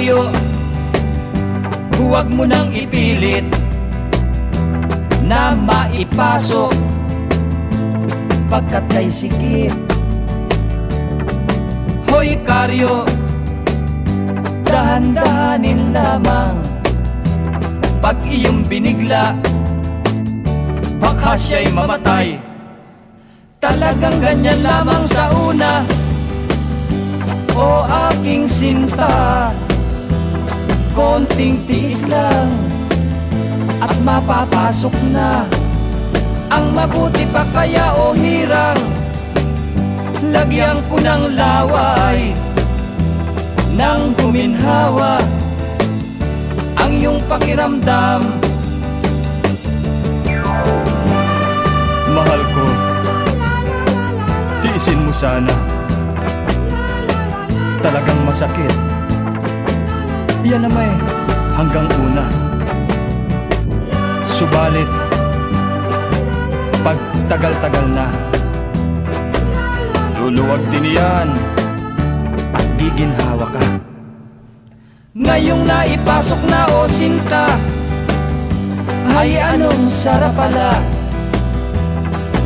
Karyo, huwag mo nang ipilit na maipasok pagkat kay sikip. Hoy Karyo, dahan-dahanin lamang. Pag iyong binigla, baka siya'y mamatay. Talagang ganyan lamang sa una, o aking sinta. Konting tiis lang at mapapasok na. Ang mabuti pa kaya o hirang, lagyan ko ng laway nang guminhawa ang iyong pakiramdam. Mahal ko, tiisin mo sana. Talagang masakit. Yan na may hanggang una. Subalit, pag tagal-tagal na, luluwag din yan at giginhawa ka. Ngayong naipasok na o sinta, ay anong sarap pala.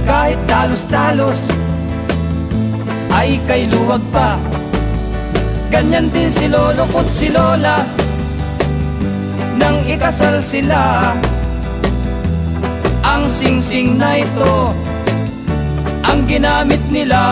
Kahit talos-talos, ay kay luwag pa. Ganyan din si lolo ko't si lola, nang ikasal sila. Ang singsing na ito ang ginamit nila.